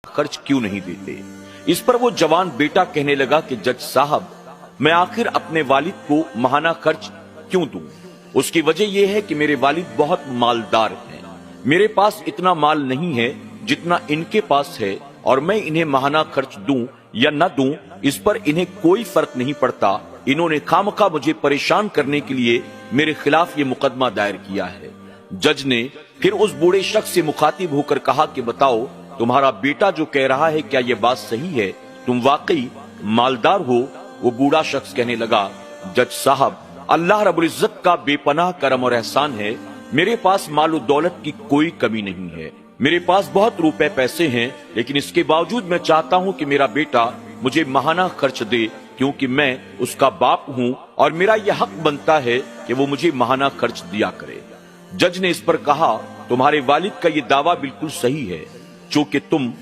खर्च क्यों नहीं देते। इस पर वो जवान बेटा कहने लगा कि जज साहब, मैं आखिर अपने वालिद को माहाना खर्च क्यों दूं? उसकी वजह यह है कि मेरे वालिद बहुत मालदार हैं। मेरे पास इतना माल नहीं है जितना इनके पास है, और मैं इन्हें माहाना खर्च दूं या न दूं इस पर इन्हें कोई फर्क नहीं पड़ता। इन्होंने खामखा मुझे परेशान करने के लिए मेरे खिलाफ ये मुकदमा दायर किया है। जज ने फिर उस बूढ़े शख्स से मुखातिब होकर कहा कि बताओ, तुम्हारा बेटा जो कह रहा है क्या ये बात सही है? तुम वाकई मालदार हो? वो बूढ़ा शख्स कहने लगा, जज साहब, अल्लाह रब्बुल इज्जत का बेपनाह करम और एहसान है। मेरे पास माल दौलत की कोई कमी नहीं है। मेरे पास बहुत रुपए पैसे हैं, लेकिन इसके बावजूद मैं चाहता हूं कि मेरा बेटा मुझे माहाना खर्च दे, क्योंकि मैं उसका बाप हूं और मेरा यह हक बनता है कि वो मुझे माहाना खर्च दिया करे। जज ने इस पर कहा, तुम्हारे वालिद का ये दावा बिल्कुल सही है। चूंकि तुम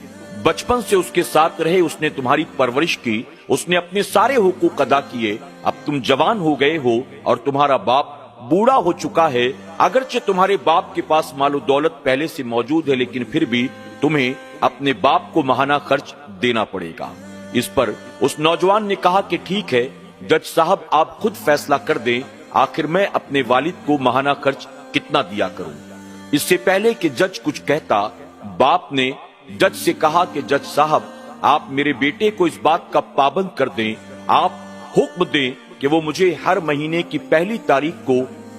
बचपन से उसके साथ रहे, उसने तुम्हारी परवरिश की, उसने अपने सारे हुकूक अदा किए। अब तुम जवान हो गए हो और तुम्हारा बाप बूढ़ा हो चुका है। अगरचे तुम्हारे बाप के पास मालो दौलत पहले से मौजूद है, लेकिन फिर भी तुम्हें अपने बाप को माहाना खर्च देना पड़ेगा। इस पर उस नौजवान ने कहा कि ठीक है जज साहब, आप खुद फैसला कर दें, आखिर मैं अपने वालिद को माहाना खर्च कितना दिया करूं। इससे पहले कि जज कुछ कहता, बाप ने जज से कहा कि जज साहब, आप मेरे बेटे को इस बात का पाबंद कर दें, आप हुक्म दें कि वो मुझे हर महीने की पहली तारीख को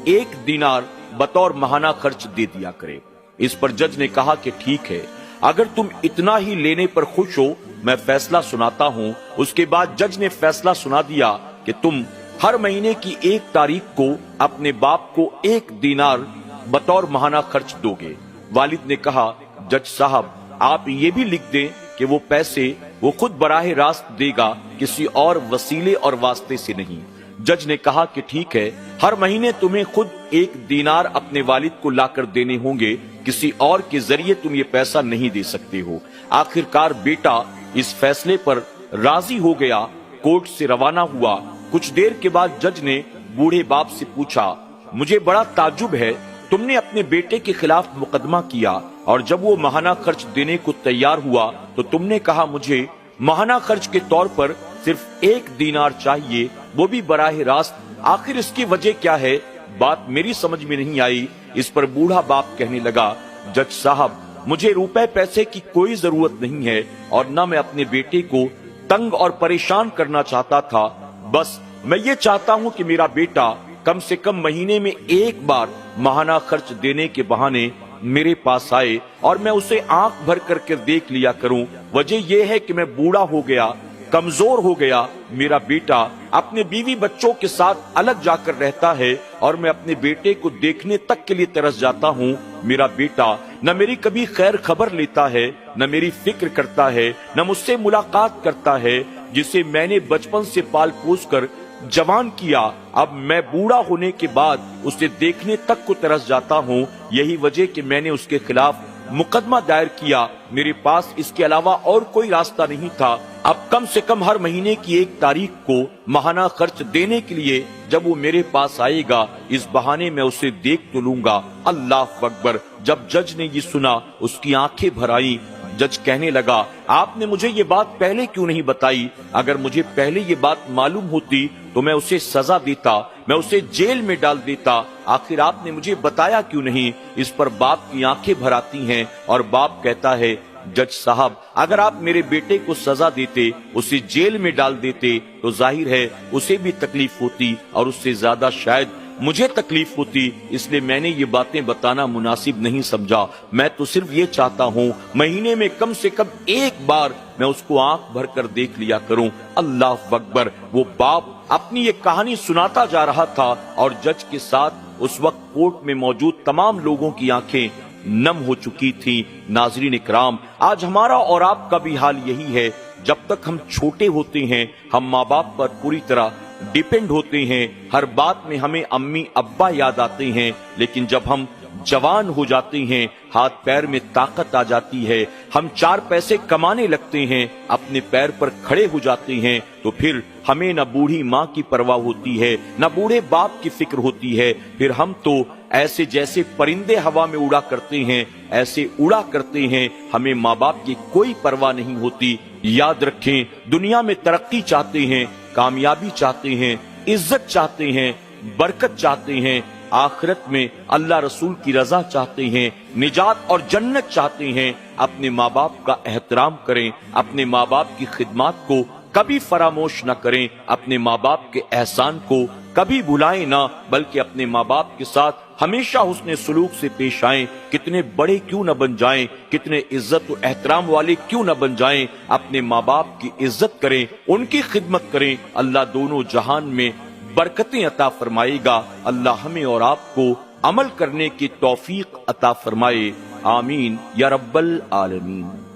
1 दीनार बतौर माहाना खर्च दे दिया करे। इस पर जज ने कहा कि ठीक है, अगर तुम इतना ही लेने पर खुश हो, मैं फैसला सुनाता हूँ। उसके बाद जज ने फैसला सुना दिया कि तुम हर महीने की 1 तारीख को अपने बाप को 1 दीनार बतौर माहाना खर्च दोगे। वालिद ने कहा, जज साहब, आप ये भी लिख दें कि वो पैसे वो खुद बराह रास्त देगा, किसी और वसीले और वास्ते से नहीं। जज ने कहा कि ठीक है, हर महीने तुम्हें खुद 1 दीनार अपने वालिद को लाकर देने होंगे, किसी और के जरिए तुम ये पैसा नहीं दे सकते हो। आखिरकार बेटा इस फैसले पर राजी हो गया, कोर्ट से रवाना हुआ। कुछ देर के बाद जज ने बूढ़े बाप से पूछा, मुझे बड़ा ताज्जुब है, तुमने अपने बेटे के खिलाफ मुकदमा किया और जब वो माहाना खर्च देने को तैयार हुआ तो तुमने कहा मुझे माहाना खर्च के तौर पर सिर्फ 1 दीनार चाहिए, वो भी बराह रास्त। आखिर इसकी वजह क्या है? बात मेरी समझ में नहीं आई। इस पर बूढ़ा बाप कहने लगा, जज साहब, मुझे रुपए पैसे की कोई जरूरत नहीं है और न मैं अपने बेटे को तंग और परेशान करना चाहता था। बस मैं ये चाहता हूँ कि मेरा बेटा कम से कम महीने में 1 बार माहाना खर्च देने के बहाने मेरे पास आए और मैं उसे आंख भर करके देख लिया करूं। वजह यह है कि मैं बूढ़ा हो गया, कमजोर हो गया। मेरा बेटा अपने बीवी बच्चों के साथ अलग जाकर रहता है और मैं अपने बेटे को देखने तक के लिए तरस जाता हूँ। मेरा बेटा न मेरी कभी खैर खबर लेता है, न मेरी फिक्र करता है, न मुझसे मुलाकात करता है, जिसे मैंने बचपन से पाल पोस कर जवान किया। अब मैं बूढ़ा होने के बाद उसे देखने तक को तरस जाता हूँ। यही वजह कि मैंने उसके खिलाफ मुकदमा दायर किया। मेरे पास इसके अलावा और कोई रास्ता नहीं था। अब कम से कम हर महीने की 1 तारीख को माहाना खर्च देने के लिए जब वो मेरे पास आएगा, इस बहाने मैं उसे देख तो लूंगा। अल्लाह अकबर। जब जज ने ये सुना, उसकी आंखें भर आई। जज कहने लगा, आपने मुझे ये बात पहले क्यों नहीं बताई? अगर मुझे पहले ये बात मालूम होती तो मैं उसे सजा देता, मैं उसे जेल में डाल देता। आखिर आपने मुझे बताया क्यों नहीं? इस पर बाप की आंखें भर आती हैं और बाप कहता है, जज साहब, अगर आप मेरे बेटे को सजा देते, उसे जेल में डाल देते, तो जाहिर है उसे भी तकलीफ होती और उससे ज्यादा शायद मुझे तकलीफ होती। इसलिए मैंने ये बातें बताना मुनासिब नहीं समझा। मैं तो सिर्फ ये चाहता हूँ महीने में कम से कम 1 बार मैं उसको आंख भर कर देख लिया करूं। अल्लाह अकबर। वो बाप अपनी ये कहानी सुनाता जा रहा था और जज के साथ उस वक्त कोर्ट में मौजूद तमाम लोगों की आंखें नम हो चुकी थी। नाज़रीन इकराम, आज हमारा और आपका भी हाल यही है। जब तक हम छोटे होते हैं, हम माँ बाप पर पूरी तरह डिपेंड होते हैं। हर बात में हमें अम्मी अब्बा याद आते हैं, लेकिन जब हम जवान हो जाते हैं, हाथ पैर में ताकत आ जाती है, ہم 4 پیسے کمانے لگتے ہیں، اپنے پیر پر کھڑے ہو جاتے ہیں، تو پھر ہمیں نہ بوڑھی ماں کی پرواہ ہوتی ہے، نہ بوڑھے باپ کی فکر ہوتی ہے، پھر ہم تو ایسے جیسے پرندے ہوا میں اڑا کرتے ہیں ایسے اڑا کرتے ہیں، ہمیں ماں باپ کی کوئی پرواہ نہیں ہوتی۔ یاد رکھیں، دنیا میں ترقی چاہتے ہیں، کامیابی چاہتے ہیں، عزت چاہتے ہیں، برکت چاہتے ہیں، آخرت میں اللہ رسول کی رضا چاہتے ہیں، نجات اور جنت چاہتے ہیں، اپنے ماں باپ کا احترام کریں، اپنے ماں باپ کی خدمات کو کبھی فراموش نہ کریں، اپنے ماں باپ کے احسان کو کبھی بھلائیں نہ، بلکہ اپنے ماں باپ کے ساتھ ہمیشہ حسن سلوک سے پیش آئیں، کتنے بڑے کیوں نہ بن جائیں، کتنے عزت و احترام والے کیوں نہ بن جائیں، اپنے ماں باپ کی عزت کریں، ان کی خدمت کریں، اللہ دونوں جہان میں برکتیں عطا فرمائے گا۔ اللہ ہمیں اور آپ کو عمل کرنے کی توفیق عطا فرمائے، آمین یا رب العالمین۔